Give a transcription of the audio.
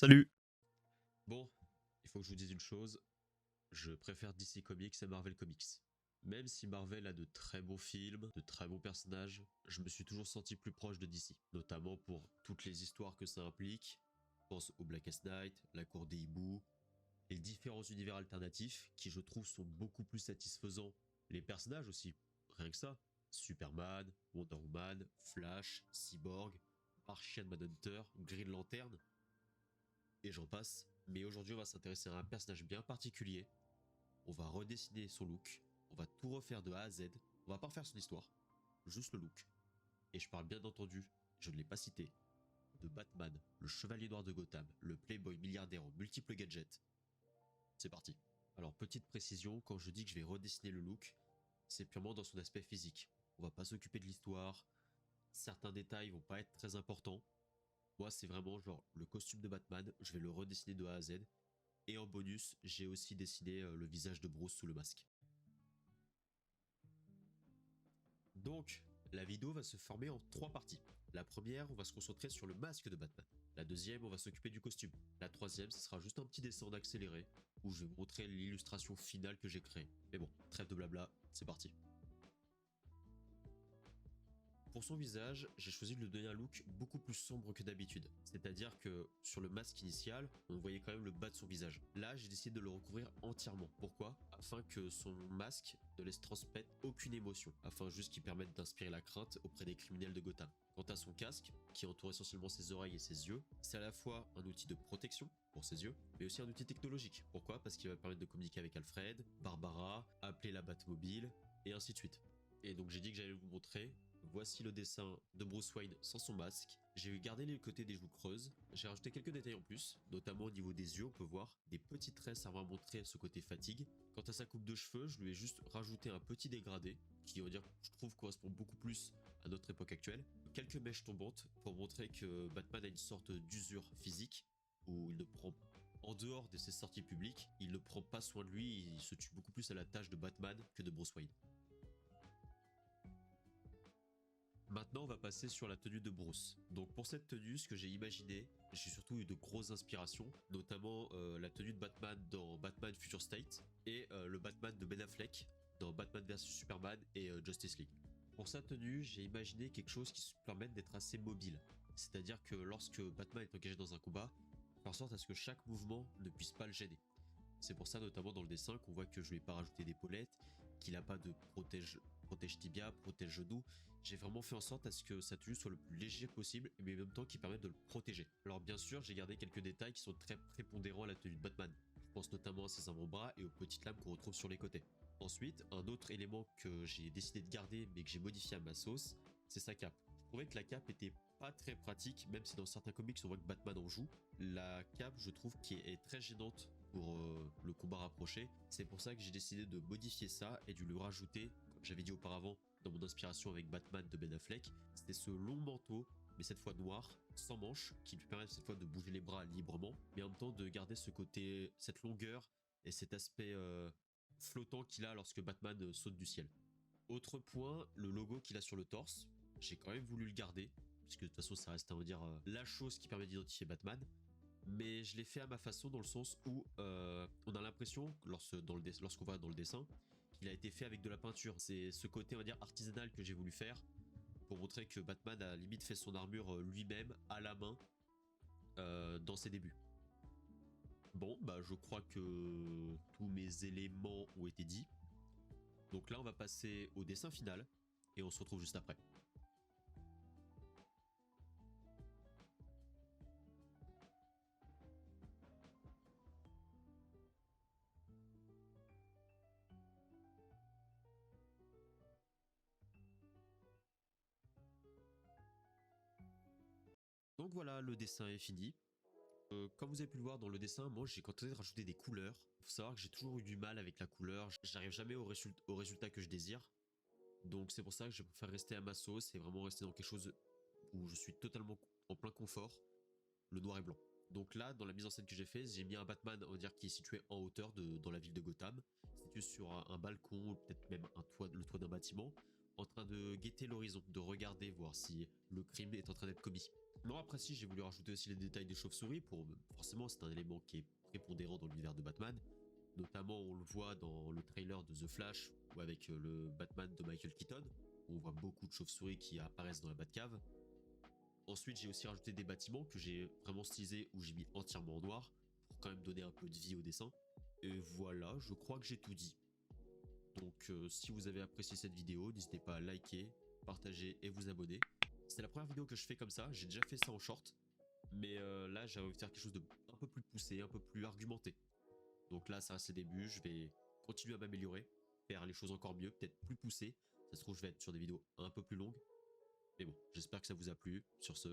Salut! Bon, il faut que je vous dise une chose, je préfère DC Comics à Marvel Comics. Même si Marvel a de très bons films, de très bons personnages, je me suis toujours senti plus proche de DC, notamment pour toutes les histoires que ça implique. Je pense au Blackest Night, la cour des hiboux, les différents univers alternatifs qui je trouve sont beaucoup plus satisfaisants. Les personnages aussi, rien que ça. Superman, Wonder Woman, Flash, Cyborg, Martian Manhunter, Green Lantern, et j'en passe. Mais aujourd'hui, on va s'intéresser à un personnage bien particulier. On va redessiner son look. On va tout refaire de A à Z. On va pas refaire son histoire, juste le look. Et je parle bien entendu, je ne l'ai pas cité, de Batman, le chevalier noir de Gotham, le playboy milliardaire aux multiples gadgets. C'est parti. Alors, petite précision, quand je dis que je vais redessiner le look, c'est purement dans son aspect physique. On va pas s'occuper de l'histoire. Certains détails vont pas être très importants. Moi, c'est vraiment genre le costume de Batman, je vais le redessiner de A à Z. Et en bonus, j'ai aussi dessiné le visage de Bruce sous le masque. Donc, la vidéo va se former en 3 parties. La première, on va se concentrer sur le masque de Batman. La deuxième, on va s'occuper du costume. La troisième, ce sera juste un petit dessin en accéléré où je vais vous montrer l'illustration finale que j'ai créée. Mais bon, trêve de blabla, c'est parti. Pour son visage, j'ai choisi de lui donner un look beaucoup plus sombre que d'habitude. C'est-à-dire que sur le masque initial, on voyait quand même le bas de son visage. Là, j'ai décidé de le recouvrir entièrement. Pourquoi? Afin que son masque ne laisse transmettre aucune émotion, afin juste qu'il permette d'inspirer la crainte auprès des criminels de Gotham. Quant à son casque, qui entoure essentiellement ses oreilles et ses yeux, c'est à la fois un outil de protection pour ses yeux, mais aussi un outil technologique. Pourquoi? Parce qu'il va permettre de communiquer avec Alfred, Barbara, appeler la Batmobile, et ainsi de suite. Et donc j'ai dit que j'allais vous montrer. Voici le dessin de Bruce Wayne sans son masque. J'ai gardé les côtés des joues creuses. J'ai rajouté quelques détails en plus, notamment au niveau des yeux, on peut voir des petits traits servant à montrer ce côté fatigue. Quant à sa coupe de cheveux, je lui ai juste rajouté un petit dégradé, qui on va dire, je trouve correspond beaucoup plus à notre époque actuelle. Quelques mèches tombantes pour montrer que Batman a une sorte d'usure physique, où il ne prend en dehors de ses sorties publiques, il ne prend pas soin de lui, il se tue beaucoup plus à la tâche de Batman que de Bruce Wayne. Maintenant, on va passer sur la tenue de Bruce. Donc pour cette tenue, ce que j'ai imaginé, j'ai surtout eu de grosses inspirations, notamment la tenue de Batman dans Batman Future State et le Batman de Ben Affleck dans Batman vs Superman et Justice League. Pour sa tenue, j'ai imaginé quelque chose qui se permette d'être assez mobile. C'est-à-dire que lorsque Batman est engagé dans un combat, faire en sorte à ce que chaque mouvement ne puisse pas le gêner. C'est pour ça notamment dans le dessin qu'on voit que je lui ai pas rajouté d'épaulettes, qu'il n'a pas de protège tibia, protège genou. J'ai vraiment fait en sorte à ce que sa tenue soit le plus léger possible, mais en même temps qui permette de le protéger. Alors bien sûr, j'ai gardé quelques détails qui sont très prépondérants à la tenue de Batman. Je pense notamment à ses avant-bras et aux petites lames qu'on retrouve sur les côtés. Ensuite, un autre élément que j'ai décidé de garder mais que j'ai modifié à ma sauce, c'est sa cape. Je trouvais que la cape était pas très pratique, même si dans certains comics on voit que Batman en joue. La cape, je trouve, qui est très gênante pour le combat rapproché. C'est pour ça que j'ai décidé de modifier ça et de lui rajouter, comme j'avais dit auparavant dans mon inspiration avec Batman de Ben Affleck, c'était ce long manteau, mais cette fois noir, sans manches, qui lui permet cette fois de bouger les bras librement, mais en même temps de garder ce côté, cette longueur et cet aspect flottant qu'il a lorsque Batman saute du ciel. Autre point, le logo qu'il a sur le torse, j'ai quand même voulu le garder, puisque de toute façon ça reste, on va dire, la chose qui permet d'identifier Batman, mais je l'ai fait à ma façon dans le sens où on a l'impression, lorsqu'on va dans le dessin, qu'il a été fait avec de la peinture. C'est ce côté, on va dire, artisanal que j'ai voulu faire pour montrer que Batman a limite fait son armure lui-même à la main dans ses débuts. Bon, bah je crois que tous mes éléments ont été dits. Donc là, on va passer au dessin final et on se retrouve juste après. Donc voilà, le dessin est fini. Comme vous avez pu le voir dans le dessin, moi j'ai tenté de rajouter des couleurs. Il faut savoir que j'ai toujours eu du mal avec la couleur, j'arrive jamais au résultat que je désire. Donc c'est pour ça que je préfère rester à ma sauce et vraiment rester dans quelque chose où je suis totalement en plein confort, le noir et blanc. Donc là, dans la mise en scène que j'ai fait, j'ai mis un Batman, on va dire, qui est situé en hauteur dans la ville de Gotham, situé sur un balcon, ou peut-être même le toit d'un bâtiment, en train de guetter l'horizon, de regarder, voir si le crime est en train d'être commis. Non, après si, j'ai voulu rajouter aussi les détails des chauves-souris pour... Forcément, c'est un élément qui est prépondérant dans l'univers de Batman. Notamment, on le voit dans le trailer de The Flash ou avec le Batman de Michael Keaton. Où on voit beaucoup de chauves-souris qui apparaissent dans la Batcave. Ensuite, j'ai aussi rajouté des bâtiments que j'ai vraiment stylisés où j'ai mis entièrement en noir pour quand même donner un peu de vie au dessin. Et voilà, je crois que j'ai tout dit. Donc si vous avez apprécié cette vidéo, n'hésitez pas à liker, partager et vous abonner. C'est la première vidéo que je fais comme ça, j'ai déjà fait ça en short. Mais là, j'ai envie de faire quelque chose de un peu plus poussé, un peu plus argumenté. Donc là, ça reste les débuts, je vais continuer à m'améliorer, faire les choses encore mieux, peut-être plus poussées. Ça se trouve, je vais être sur des vidéos un peu plus longues. Mais bon, j'espère que ça vous a plu. Sur ce,